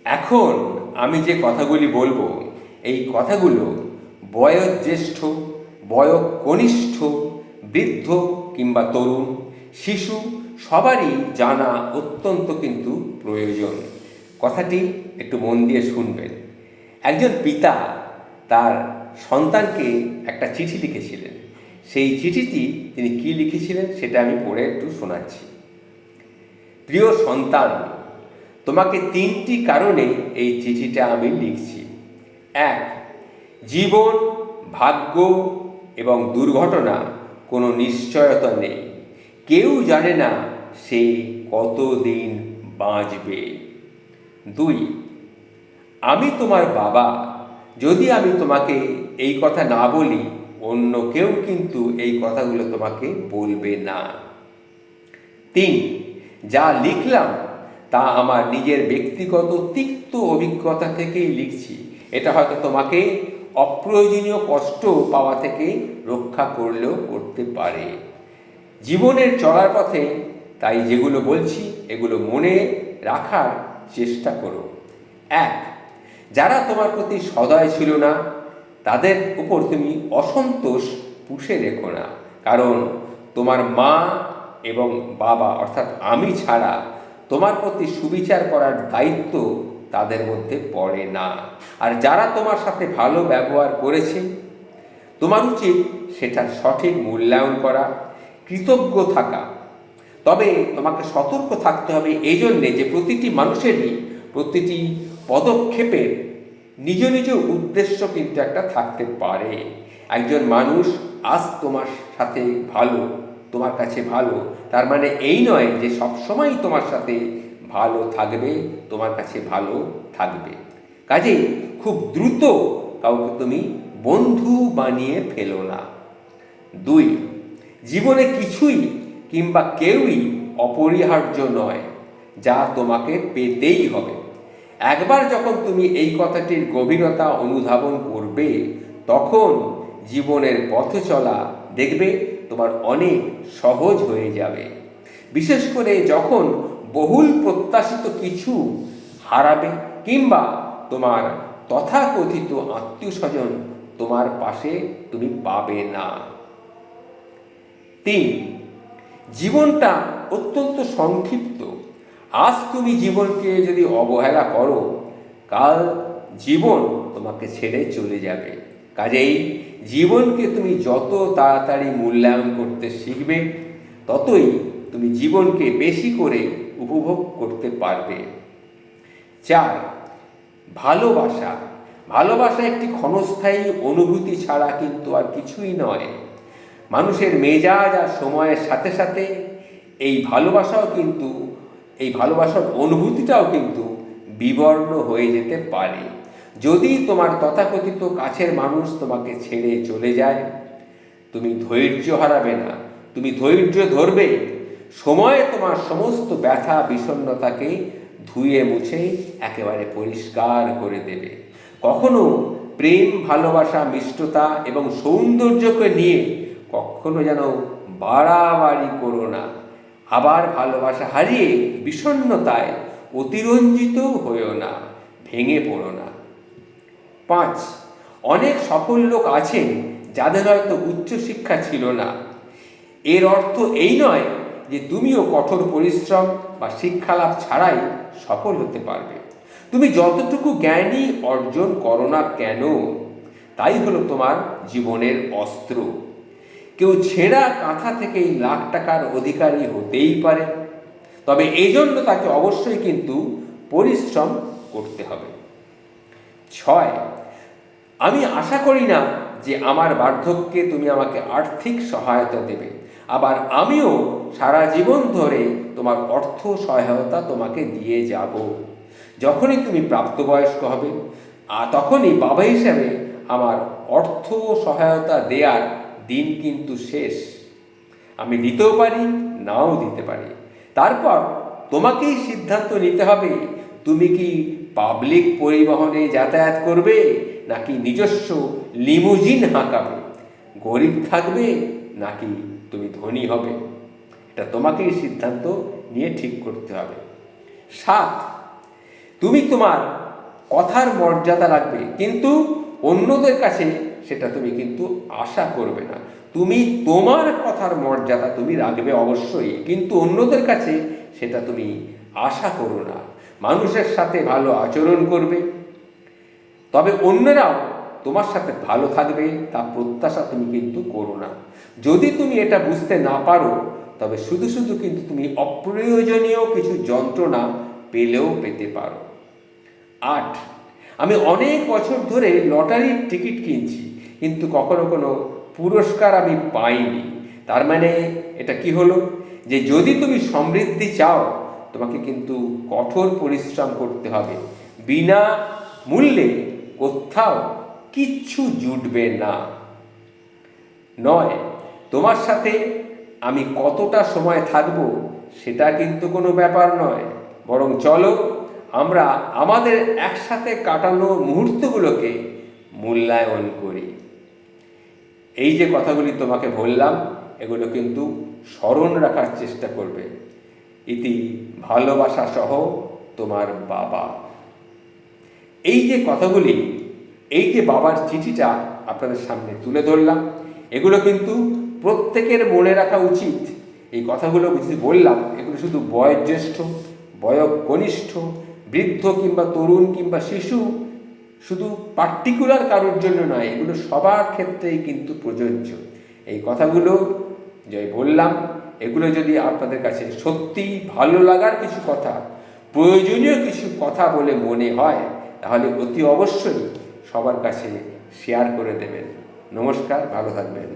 এখন আমি যে কথাগুলি বলবো, এই কথাগুলো বয়োজ্যেষ্ঠ, বয়কনিষ্ঠ, বৃদ্ধ কিংবা তরুণ, শিশু সবারই জানা অত্যন্ত কিন্তু প্রয়োজন। কথাটি একটু মন দিয়ে শুনবেন। একজন পিতা তার সন্তানকে একটা চিঠি লিখেছিলেন। সেই চিঠিটি তিনি কী লিখেছিলেন সেটা আমি পড়ে একটু শোনাচ্ছি। প্রিয় সন্তান, তোমাকে 3টি কারণে এই চিঠিটা আমি লিখছি। 1, জীবন, ভাগ্য এবং দুর্ঘটনা কোনো নিশ্চয়তা নেই। কেউ জানে না সে কতদিন বাঁচবে। 2, আমি তোমার বাবা। যদি আমি তোমাকে এই কথা না বলি, অন্য কেউ কিন্তু এই কথাগুলো তোমাকে বলবে না। 3, যা লিখলাম তা আমার নিজের ব্যক্তিগত তিক্ত অভিজ্ঞতা থেকেই লিখছি। এটা হয়তো তোমাকে অপ্রয়োজনীয় কষ্ট পাওয়া থেকে রক্ষা করলেও করতে পারে। জীবনের চলার পথে তাই যেগুলো বলছি এগুলো মনে রাখার চেষ্টা করো। 1, যারা তোমার প্রতি সদয় ছিল না তাদের উপর তুমি অসন্তোষ পুষে রেখো না, কারণ তোমার মা এবং বাবা অর্থাৎ আমি ছাড়া তোমার প্রতি সুবিচার করার দায়িত্ব তাদের মধ্যে পড়ে না। আর যারা তোমার সাথে ভালো ব্যবহার করেছে তোমার উচিত সেটার সঠিক মূল্যায়ন করা, কৃতজ্ঞ থাকা। তবে তোমাকে সতর্ক থাকতে হবে এই জন্যে যে প্রতিটি মানুষেরই প্রতিটি পদক্ষেপের নিজ নিজ উদ্দেশ্য কিন্তু একটা থাকতে পারে। একজন মানুষ আজ তোমার সাথে ভালো, তোমার কাছে ভালো, তার মানে এই নয় যে সবসময় তোমার সাথে ভালো থাকবে, তোমার কাছে ভালো থাকবে। কাজেই খুব দ্রুত কাউকে তুমি বন্ধু বানিয়ে ফেলো না। 2, জীবনে কিছুই কিংবা কেউই অপরিহার্য নয়, যা তোমাকে পেতেই হবে। একবার যখন তুমি এই কথাটির গভীরতা অনুধাবন করবে, তখন জীবনের পথে চলা দেখবে তোমার অনেক সহজ হয়ে যাবে। বিশেষ করে যখন বহুল প্রত্যাশিত কিছু হারাবে কিংবা তোমার তথাকথিত আত্মীয় স্বজন তোমার পাশে তুমি পাবে না। 3, জীবনটা অত্যন্ত সংক্ষিপ্ত। আজ তুমি জীবনকে যদি অবহেলা করো, কাল জীবন তোমাকে ছেড়ে চলে যাবে। কাজেই জীবনকে তুমি যত তাড়াতাড়ি মূল্যায়ন করতে শিখবে, ততই তুমি জীবনকে বেশি করে উপভোগ করতে পারবে। 4, ভালোবাসা। ভালোবাসা একটি ক্ষণস্থায়ী অনুভূতি ছাড়া কিন্তু আর কিছুই নয়। মানুষের মেজাজ আর সময়ের সাথে সাথে এই ভালোবাসার অনুভূতিটাও কিন্তু বিবর্ণ হয়ে যেতে পারে। যদি তোমার তথাকথিত কাছের মানুষ তোমাকে ছেড়ে চলে যায়, তুমি ধৈর্য হারাবে না, তুমি ধৈর্য ধরবে। সময় তোমার সমস্ত ব্যথা বিষণ্ণতাকে ধুয়ে মুছে একেবারে পরিষ্কার করে দেবে। কখনো প্রেম, ভালোবাসা, মিষ্টতা এবং সৌন্দর্যকে নিয়ে কখনো যেন বাড়াবাড়ি করো না। আবার ভালোবাসা হারিয়ে বিষণ্ণতায় অতিরঞ্জিত হয়েও না, ভেঙে পড়ো না। 5, অনেক সফল লোক আছেন যাদের হয়তো উচ্চশিক্ষা ছিল না। এর অর্থ এই নয় যে তুমিও কঠোর পরিশ্রম বা শিক্ষালাভ ছাড়াই সফল হতে পারবে। তুমি যতটুকু জ্ঞানই অর্জন করো না কেন, তাই হলো তোমার জীবনের অস্ত্র। কেউ ছেঁড়া কাঁথা থেকেই লাখ টাকার অধিকারী হতেই পারে, তবে এই জন্য তাকে অবশ্যই কিন্তু পরিশ্রম করতে হবে। 6, আমি আশা করি না যে আমার বার্ধক্যে তুমি আমাকে আর্থিক সহায়তা দেবে, আবার আমিও সারা জীবন ধরে তোমার অর্থ সহায়তা তোমাকে দিয়ে যাব। যখনই তুমি প্রাপ্তবয়স্ক হবে তখনই বাবা হিসাবে আমার অর্থ সহায়তা দেওয়ার দিন কিন্তু শেষ। আমি দিতেও পারি, নাও দিতে পারি। তারপর তোমাকেই সিদ্ধান্ত নিতে হবে, তুমি কি পাবলিক পরিবহনে যাতায়াত করবে নাকি নিজস্ব লিমুজিন হাঁকাবে, গরিব থাকবে নাকি তুমি ধনী হবে। এটা তোমাকেই সিদ্ধান্ত নিয়ে ঠিক করতে হবে। 7, তুমি তোমার কথার মর্যাদা রাখবে, কিন্তু অন্যদের কাছে সেটা তুমি কিন্তু আশা করবে না। তুমি তোমার কথার মর্যাদা তুমি রাখবে অবশ্যই, কিন্তু অন্যদের কাছে সেটা তুমি আশা করো না। মানুষের সাথে ভালো আচরণ করবে, তবে অন্যরাও তোমার সাথে ভালো থাকবে তা প্রত্যাশা তুমি কিন্তু করো না। যদি তুমি এটা বুঝতে না পারো, তবে শুধু শুধু কিন্তু তুমি অপ্রয়োজনীয় কিছু যন্ত্রণা পেলেও পেতে পারো। 8, আমি অনেক বছর ধরে লটারির টিকিট কিনছি, কিন্তু কখনো কোনো পুরস্কার আমি পাইনি। তার মানে এটা কি হলো, যে যদি তুমি সমৃদ্ধি চাও, তোমাকে কিন্তু কঠোর পরিশ্রম করতে হবে। বিনা মূল্যে কোথাও কিচ্ছু জুটবে না। 9, তোমার সাথে আমি কতটা সময় থাকব সেটা কিন্তু কোনো ব্যাপার নয়, বরং চলো আমরা আমাদের একসাথে কাটানো মুহূর্তগুলোকে মূল্যায়ন করি। এই যে কথাগুলি তোমাকে বললাম, এগুলো কিন্তু স্মরণ রাখার চেষ্টা করবে। ইতি, ভালোবাসা সহ তোমার বাবা। এই যে কথাগুলি, এই যে বাবার চিঠিটা আপনাদের সামনে তুলে ধরলাম, এগুলো কিন্তু প্রত্যেকের মনে রাখা উচিত। এই কথাগুলো যদি বললাম, এগুলো শুধু বয়োজ্যেষ্ঠ, বয়োকনিষ্ঠ, বৃদ্ধ কিংবা তরুণ কিংবা শিশু, শুধু পার্টিকুলার কারোর জন্য নয়, এগুলো সবার ক্ষেত্রেই কিন্তু প্রযোজ্য। এই কথাগুলো যে বললাম, এগুলো যদি আপনাদের কাছে সত্যি ভালো লাগার কিছু কথা, প্রয়োজনীয় কিছু কথা বলে মনে হয়, তাহলে অতি অবশ্যই সবার কাছে শেয়ার করে দেবেন। নমস্কার, ভালো থাকবেন।